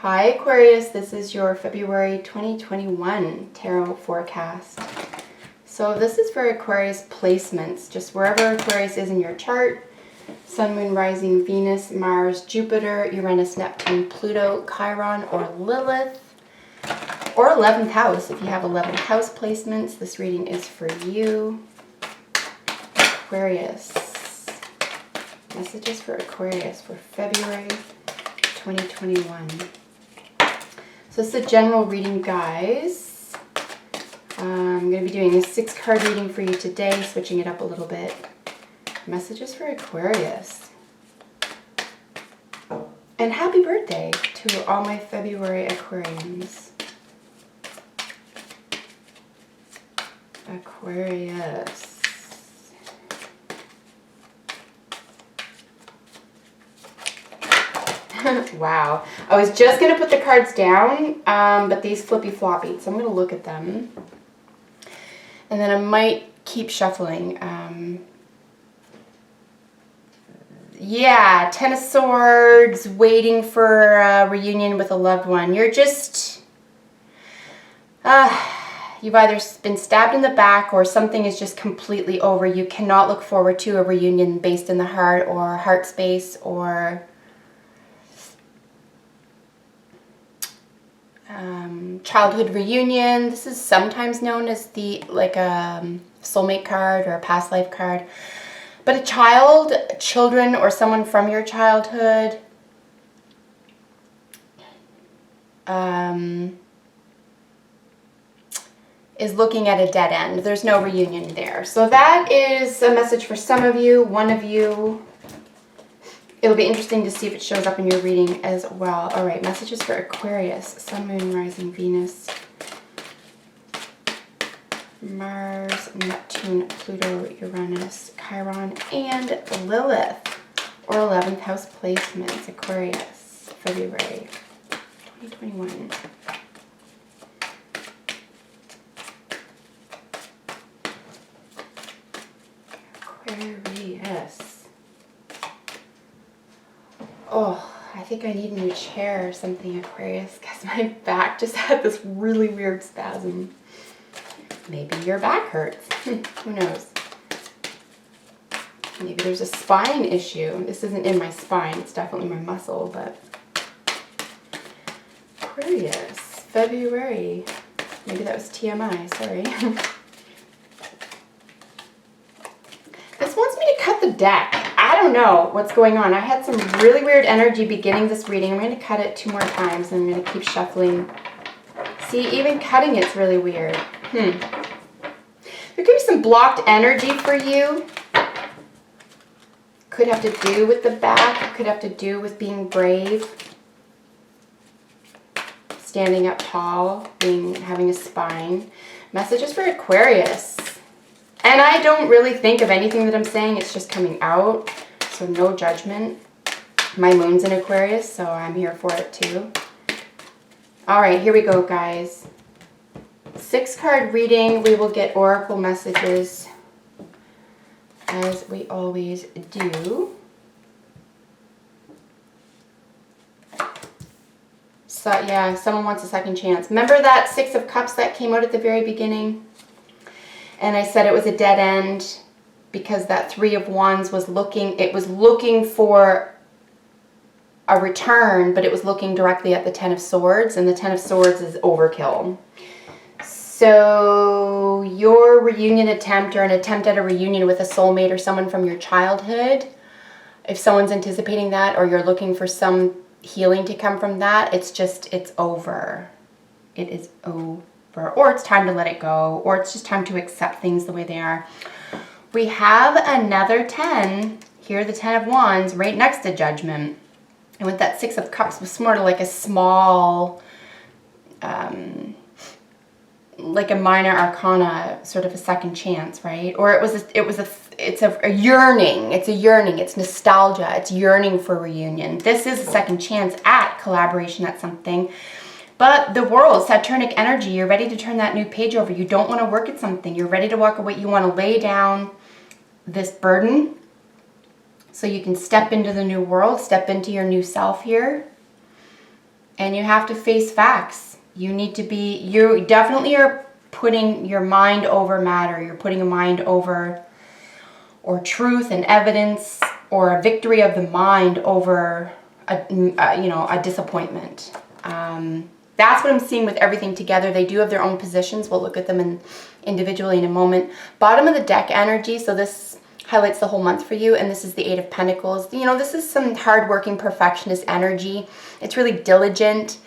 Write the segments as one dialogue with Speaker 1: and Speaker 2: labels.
Speaker 1: Hi Aquarius, this is your February 2021 tarot forecast. So this is for Aquarius placements, just wherever Aquarius is in your chart. Sun, Moon, Rising, Venus, Mars, Jupiter, Uranus, Neptune, Pluto, Chiron, or Lilith. Or 11th house. If you have 11th house placements, this reading is for you. Aquarius. Messages for Aquarius for February 2021. So it's a general reading, guys. I'm going to be doing a 6-card reading for you today, switching it up a little bit. Messages for Aquarius. And happy birthday to all my February Aquarians. Aquarius. Wow. I was just going to put the cards down, but these flippy floppied, so I'm going to look at them. And then I might keep shuffling. Yeah, Ten of Swords, waiting for a reunion with a loved one. You're just... you've either been stabbed in the back or something is just completely over. You cannot look forward to a reunion based in the heart or heart space or... childhood reunion. This is sometimes known as the soulmate card or a past life card. But a child, children, or someone from your childhood is looking at a dead end. There's no reunion there. So that is a message for some of you. One of you. It'll be interesting to see if it shows up in your reading as well. All right, messages for Aquarius. Sun, Moon, Rising, Venus, Mars, Neptune, Pluto, Uranus, Chiron, and Lilith. Or 11th house placements. Aquarius, February 2021. Aquarius. Oh, I think I need a new chair or something, Aquarius, because my back just had this really weird spasm. Maybe your back hurts. Who knows? Maybe there's a spine issue. This isn't in my spine. It's definitely my muscle, but... Aquarius, February. Maybe that was TMI, sorry. This wants me to cut the deck. I don't know what's going on. I had some really weird energy beginning this reading. I'm going to cut it 2 more times and I'm going to keep shuffling. See, even cutting it's really weird. There could be some blocked energy for you. Could have to do with the back. Could have to do with being brave. Standing up tall. Having a spine. Messages for Aquarius. And I don't really think of anything that I'm saying. It's just coming out. So no judgment. My moon's in Aquarius, so I'm here for it too. All right, here we go, guys. 6-card reading. We will get oracle messages as we always do. So yeah, someone wants a second chance. Remember that 6 of Cups that came out at the very beginning? And I said it was a dead end because that 3 of Wands was looking for a return, but it was looking directly at the 10 of Swords, and the 10 of Swords is overkill. So your reunion attempt or an attempt at a reunion with a soulmate or someone from your childhood, if someone's anticipating that or you're looking for some healing to come from that, it's over. It is over. Or it's time to let it go, or it's just time to accept things the way they are. We have another 10, here the 10 of Wands, right next to Judgment. And with that 6 of Cups, was sort of like a small, like a minor arcana, sort of a second chance, right? Or it's a yearning, it's nostalgia, it's yearning for reunion. This is a second chance at collaboration at something. But the world, Saturnic energy, you're ready to turn that new page over. You don't want to work at something. You're ready to walk away. You want to lay down this burden so you can step into the new world, step into your new self here. And you have to face facts. You need to be, you definitely are putting your mind over matter. You're putting a mind over, or truth and evidence, or a victory of the mind over a disappointment. That's what I'm seeing with everything together. They do have their own positions. We'll look at them individually in a moment. Bottom of the deck energy. So this highlights the whole month for you. And this is the Eight of Pentacles. You know, this is some hardworking perfectionist energy. It's really diligent.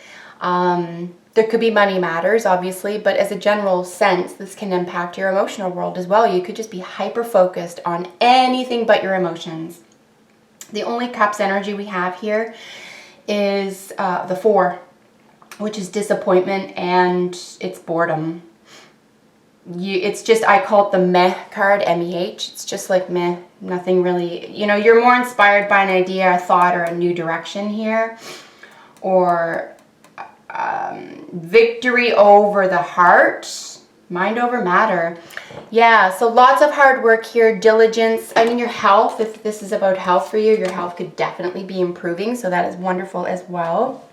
Speaker 1: There could be money matters, obviously, but as a general sense, this can impact your emotional world as well. You could just be hyper-focused on anything but your emotions. The only Cups energy we have here is the Four, which is disappointment, and it's boredom. It's just, I call it the meh card, M-E-H. It's just like meh, nothing really, you know, you're more inspired by an idea, a thought, or a new direction here, or victory over the heart, mind over matter. Yeah, so lots of hard work here, diligence. I mean, your health, if this is about health for you, your health could definitely be improving, so that is wonderful as well.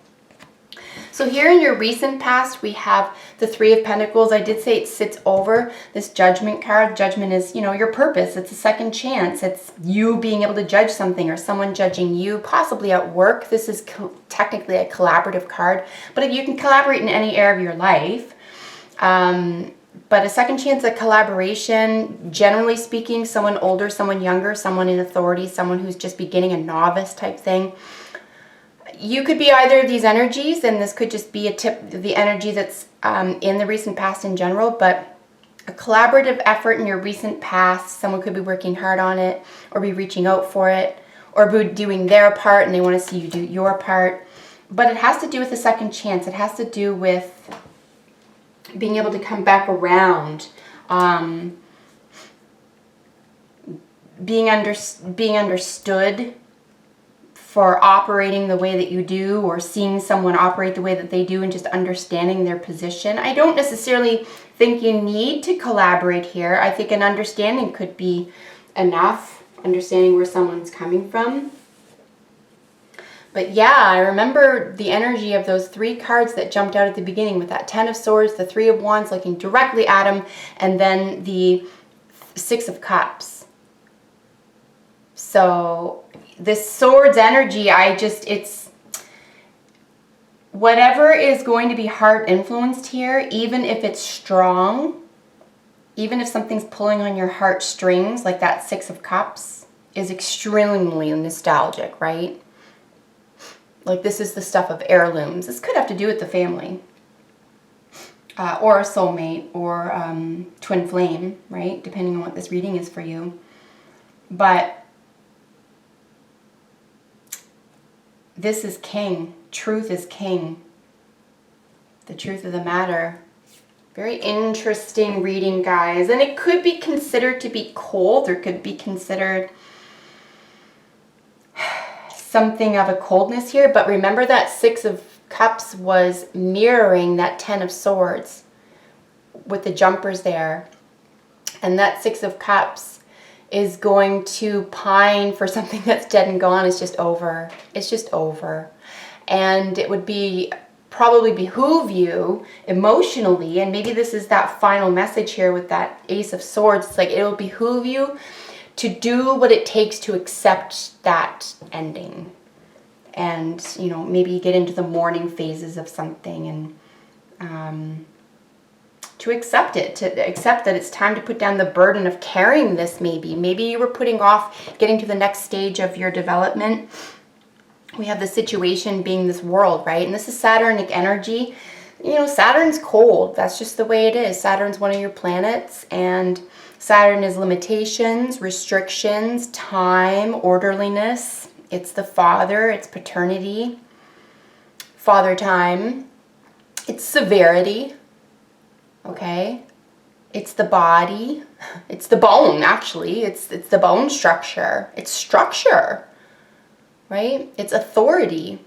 Speaker 1: So here in your recent past, we have the Three of Pentacles. I did say it sits over this Judgment card. Judgment is, you know, your purpose. It's a second chance. It's you being able to judge something, or someone judging you, possibly at work. This is technically a collaborative card, but you can collaborate in any area of your life. But a second chance at collaboration, generally speaking, someone older, someone younger, someone in authority, someone who's just beginning, a novice type thing. You could be either of these energies, and this could just be the energy that's in the recent past in general, but a collaborative effort in your recent past, someone could be working hard on it, or be reaching out for it, or be doing their part and they want to see you do your part. But it has to do with a second chance. It has to do with being able to come back around, being understood for operating the way that you do, or seeing someone operate the way that they do, and just understanding their position. I don't necessarily think you need to collaborate here. I think an understanding could be enough, understanding where someone's coming from. But yeah, I remember the energy of those three cards that jumped out at the beginning, with that Ten of Swords, the Three of Wands looking directly at him, and then the Six of Cups. So this Swords energy, it's whatever is going to be heart influenced here, even if it's strong, even if something's pulling on your heartstrings, like that Six of Cups, is extremely nostalgic, right? Like, this is the stuff of heirlooms. This could have to do with the family, or a soulmate, or twin flame, right? Depending on what this reading is for you. But this is king. Truth is king. The truth of the matter. Very interesting reading, guys. And it could be considered to be cold, or could be considered something of a coldness here. But remember that Six of Cups was mirroring that Ten of Swords with the jumpers there. And that Six of Cups is going to pine for something that's dead and gone. It's just over. It's just over. And it would be probably behoove you emotionally, and maybe this is that final message here with that Ace of Swords. It's like, it will behoove you to do what it takes to accept that ending. And, you know, maybe get into the mourning phases of something, and to accept it, to accept that it's time to put down the burden of carrying this. Maybe you were putting off getting to the next stage of your development. We have the situation being this world, right? And this is Saturnic energy. You know, Saturn's cold. That's just the way it is. Saturn's one of your planets, and Saturn is limitations, restrictions, time, orderliness. It's the father, it's paternity, father time. It's severity. Okay, it's the body, it's the bone, actually, it's the bone structure, it's structure, right? It's authority,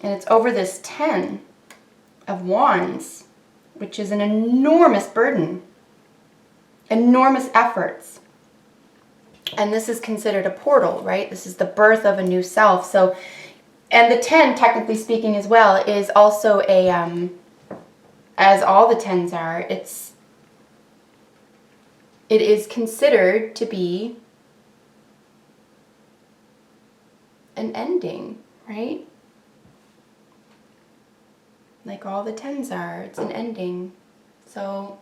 Speaker 1: and it's over this Ten of Wands, which is an enormous burden, enormous efforts, and this is considered a portal, right? This is the birth of a new self. So And the 10, technically speaking as well, is also a, as all the 10s are, it is considered to be an ending, right? Like all the 10s are, it's an ending. So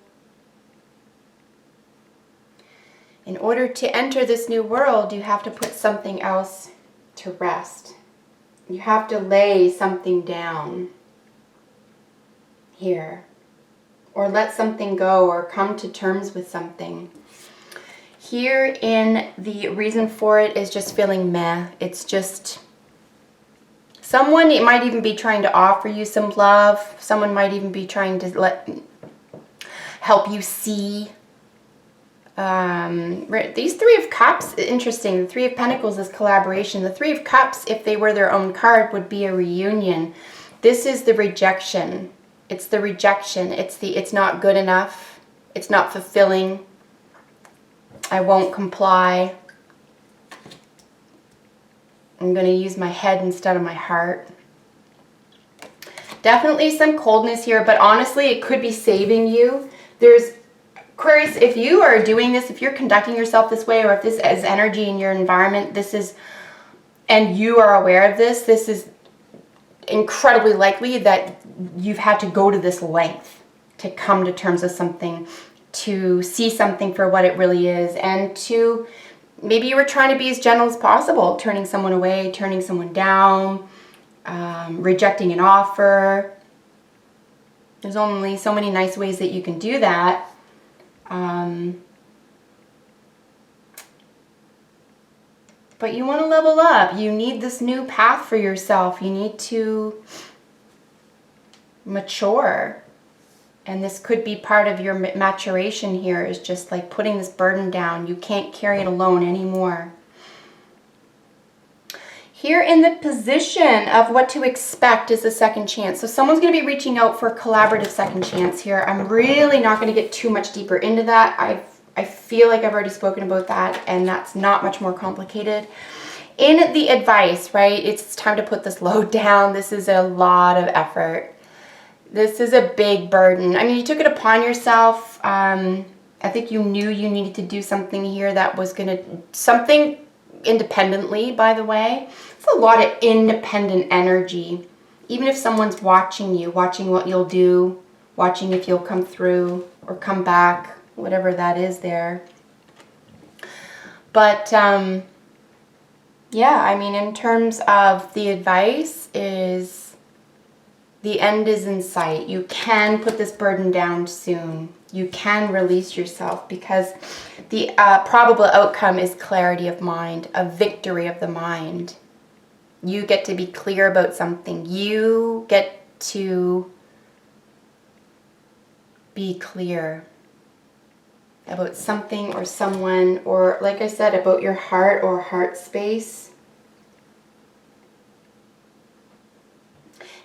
Speaker 1: in order to enter this new world, you have to put something else to rest. You have to lay something down here, or let something go, or come to terms with something. Here in the reason for it is just feeling meh. It's just someone, it might even be trying to offer you some love. Someone might even be trying to help you see. These Three of Cups, interesting. The Three of Pentacles is collaboration. The Three of Cups, if they were their own card, would be a reunion. This is the rejection. It's the rejection. It's not good enough. It's not fulfilling. I won't comply. I'm going to use my head instead of my heart. Definitely some coldness here, but honestly, it could be saving you. There's Aquarius, if you are doing this, if you're conducting yourself this way, or if this is energy in your environment, and you are aware of this is incredibly likely that you've had to go to this length to come to terms with something, to see something for what it really is, and to, maybe you were trying to be as gentle as possible, turning someone away, turning someone down, rejecting an offer. There's only so many nice ways that you can do that. But you want to level up. You need this new path for yourself. You need to mature. And this could be part of your maturation here, is just like putting this burden down. You can't carry it alone anymore. Here in the position of what to expect is a second chance. So someone's going to be reaching out for a collaborative second chance here. I'm really not going to get too much deeper into that. I feel like I've already spoken about that, and that's not much more complicated. In the advice, right, it's time to put this load down. This is a lot of effort. This is a big burden. I mean, you took it upon yourself. I think you knew you needed to do something here that was going to, something independently, by the way. It's a lot of independent energy. Even if someone's watching you, watching what you'll do, watching if you'll come through or come back, whatever that is there. But yeah, I mean, in terms of the advice, is the end is in sight. You can put this burden down soon. You can release yourself, because the probable outcome is clarity of mind, a victory of the mind. You get to be clear about something. You get to be clear about something or someone, or like I said, about your heart or heart space.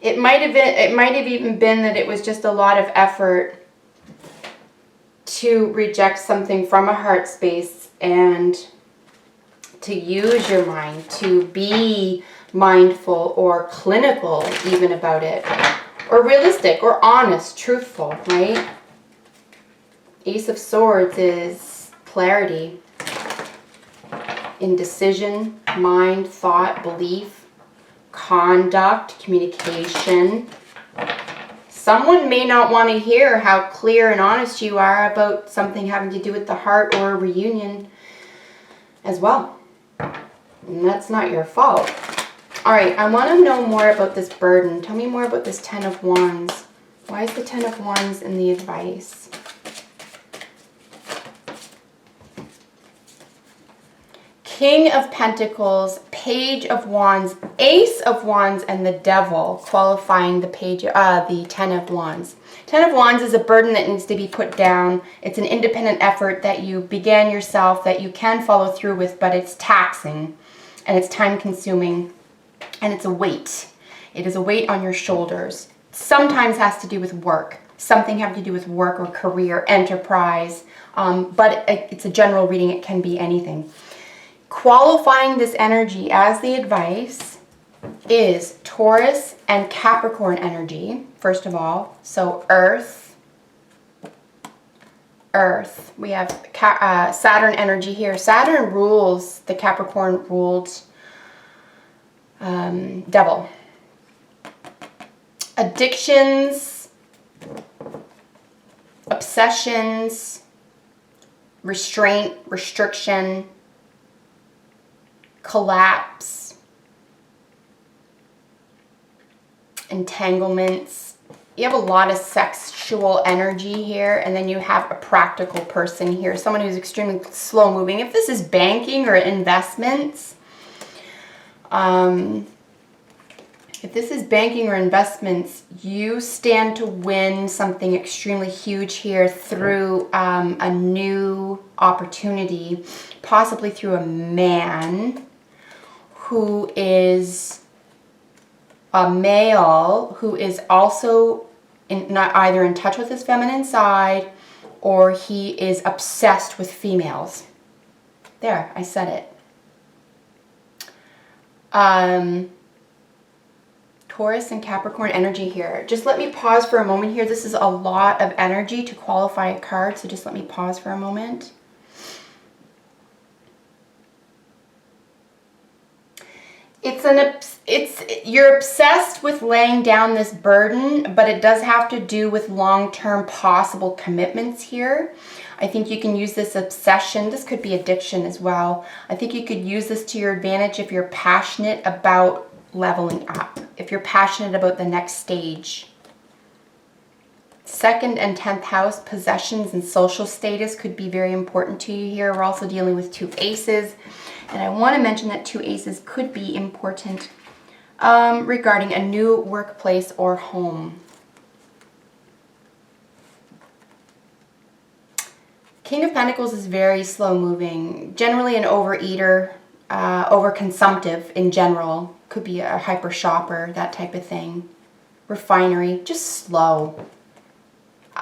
Speaker 1: It might have even been that it was just a lot of effort to reject something from a heart space and to use your mind, to be mindful or clinical even about it, or realistic or honest, truthful, right? Ace of Swords is clarity, indecision, mind, thought, belief, conduct, communication. Someone may not want to hear how clear and honest you are about something having to do with the heart or a reunion as well. And that's not your fault. All right, I want to know more about this burden. Tell me more about this Ten of Wands. Why is the Ten of Wands in the advice? King of Pentacles, Page of Wands, Ace of Wands, and the Devil, qualifying the Ten of Wands. Ten of Wands is a burden that needs to be put down. It's an independent effort that you began yourself, that you can follow through with, but it's taxing, and it's time-consuming, and it's a weight. It is a weight on your shoulders. Sometimes has to do with work. Something having to do with work or career, enterprise, but it's a general reading. It can be anything. Qualifying this energy as the advice is Taurus and Capricorn energy, first of all. So Earth. We have Saturn energy here. Saturn rules the Capricorn ruled devil. Addictions, obsessions, restraint, restriction, collapse, entanglements. You have a lot of sexual energy here, and then you have a practical person here, someone who's extremely slow moving. If this is banking or investments, you stand to win something extremely huge here through a new opportunity, possibly through a man who is a male who is also not either in touch with his feminine side, or he is obsessed with females. There, I said it. Taurus and Capricorn energy here. Just let me pause for a moment here. This is a lot of energy to qualify a card, so just let me pause for a moment. You're obsessed with laying down this burden, but it does have to do with long-term possible commitments here. I think you can use this obsession. This could be addiction as well. I think you could use this to your advantage if you're passionate about leveling up, if you're passionate about the next stage. 2nd and 10th house, possessions and social status could be very important to you here. We're also dealing with 2 aces. And I want to mention that 2 aces could be important regarding a new workplace or home. King of Pentacles is very slow moving, generally an overeater, overconsumptive in general. Could be a hyper shopper, that type of thing. Refinery, just slow.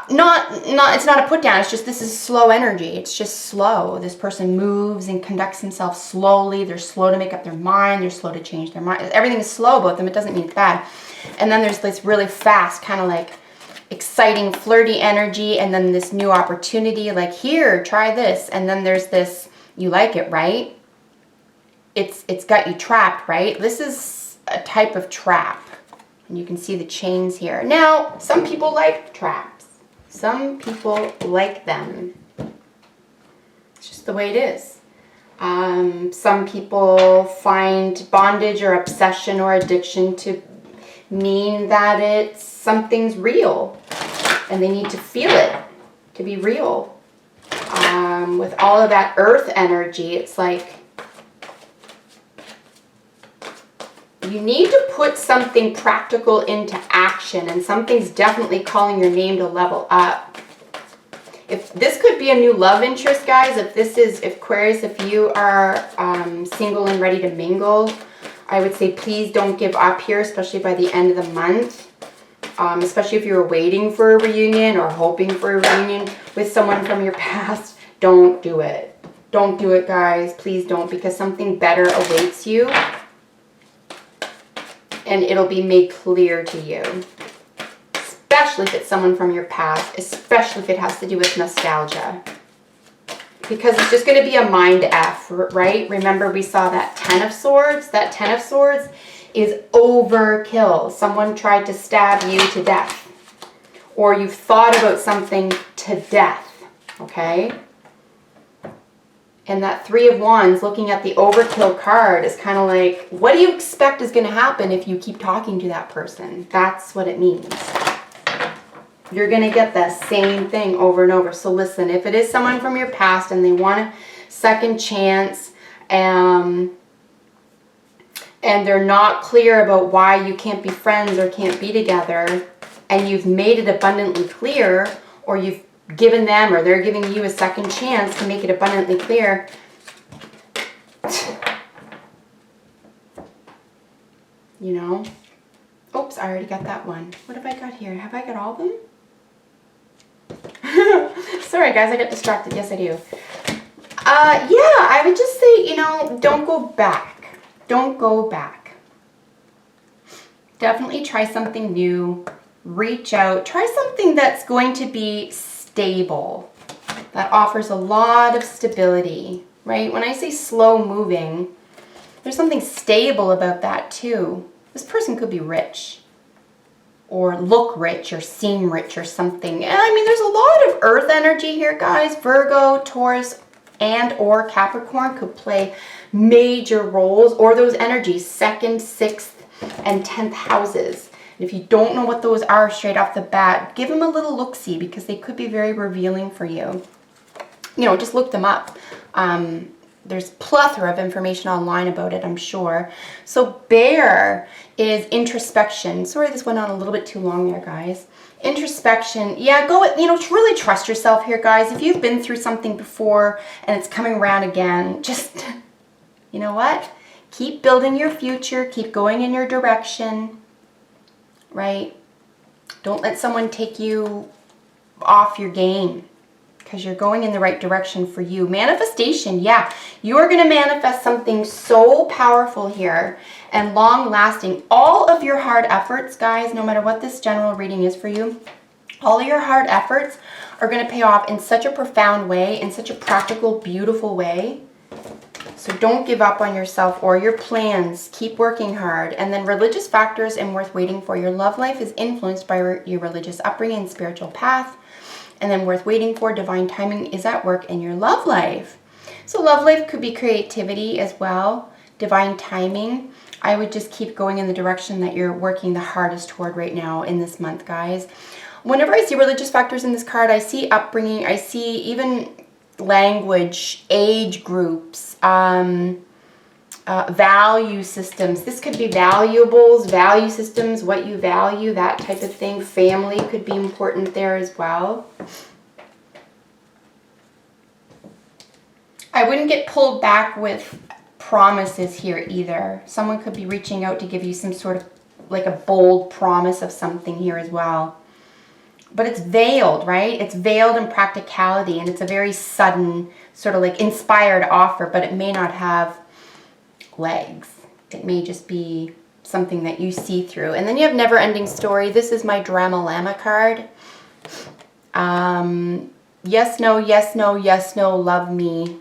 Speaker 1: It's not a put down, it's just this is slow energy. It's just slow. This person moves and conducts himself slowly. They're slow to make up their mind. They're slow to change their mind. Everything is slow about them. It doesn't mean it's bad. And then there's this really fast, kind of like exciting, flirty energy, and then this new opportunity, like, here, try this. And then there's this, you like it, right? It's got you trapped, right? This is a type of trap. And you can see the chains here. Now, some people like traps. Some people like them. It's just the way it is. Some people find bondage or obsession or addiction to mean that it's something's real. And they need to feel it to be real. With all of that earth energy, it's like you need to put something practical into action, and something's definitely calling your name to level up. If this could be a new love interest, guys, if Aquarius, if you are single and ready to mingle, I would say please don't give up here, especially by the end of the month. Especially if you're waiting for a reunion or hoping for a reunion with someone from your past, don't do it. Don't do it, guys. Please don't, because something better awaits you. And it'll be made clear to you, especially if it's someone from your past, especially if it has to do with nostalgia. Because it's just going to be a mind F, right? Remember, we saw that 10 of Swords. That 10 of Swords is overkill. Someone tried to stab you to death. Or you've thought about something to death, okay? And that 3 of Wands, looking at the overkill card, is kind of like, what do you expect is going to happen if you keep talking to that person? That's what it means. You're going to get that same thing over and over. So listen, if it is someone from your past and they want a second chance, and they're not clear about why you can't be friends or can't be together, and you've made it abundantly clear, or you've given them or they're giving you a second chance to make it abundantly clear, you know. Oops, I already got that one. What have I got here? Have I got all of them? Sorry guys, I got distracted. Yes, I do. Yeah, I would just say, you know, don't go back. Don't go back. Definitely try something new. Reach out. Try something that's going to be stable, that offers a lot of stability, right? When I say slow moving, there's something stable about that too. This person could be rich or look rich or seem rich or something. And I mean, there's a lot of earth energy here, guys. Virgo, Taurus, and or Capricorn could play major roles, or those energies, 2nd, 6th, and 10th houses. And if you don't know what those are straight off the bat, give them a little look-see, because they could be very revealing for you. You know, just look them up. There's plethora of information online about it, I'm sure. So Bear is introspection. Sorry, this went on a little bit too long there, guys. Introspection. Yeah, go, you know, really trust yourself here, guys. If you've been through something before and it's coming around again, just, you know what? Keep building your future. Keep going in your direction, right? Don't let someone take you off your game, because you're going in the right direction for you. Manifestation, yeah. You are going to manifest something so powerful here and long-lasting. All of your hard efforts, guys, no matter what this general reading is for you, all of your hard efforts are going to pay off in such a profound way, in such a practical, beautiful way. So don't give up on yourself or your plans. Keep working hard. And then religious factors and worth waiting for. Your love life is influenced by your religious upbringing and spiritual path. And then worth waiting for, divine timing is at work in your love life. So love life could be creativity as well. Divine timing. I would just keep going in the direction that you're working the hardest toward right now in this month, guys. Whenever I see religious factors in this card, I see upbringing, I see even language, age groups, value systems. This could be valuables, value systems, what you value, that type of thing. Family could be important there as well. I wouldn't get pulled back with promises here either. Someone could be reaching out to give you some sort of like a bold promise of something here as well. But it's veiled, right? It's veiled in practicality, and it's a very sudden, sort of like inspired offer, but it may not have legs. It may just be something that you see through. And then you have Never Ending Story. This is my Drama Llama card. Yes, no, yes, no, yes, no, love me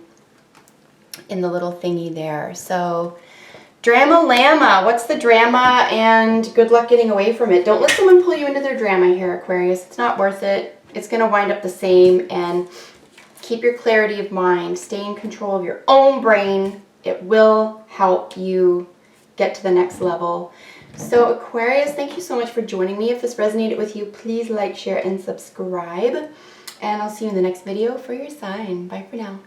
Speaker 1: in the little thingy there. So Drama Llama, what's the drama, and good luck getting away from it. Don't let someone pull you into their drama here, Aquarius. It's not worth it. It's going to wind up the same, and keep your clarity of mind. Stay in control of your own brain. It will help you get to the next level. So Aquarius, thank you so much for joining me. If this resonated with you, please like, share, and subscribe. And I'll see you in the next video for your sign. Bye for now.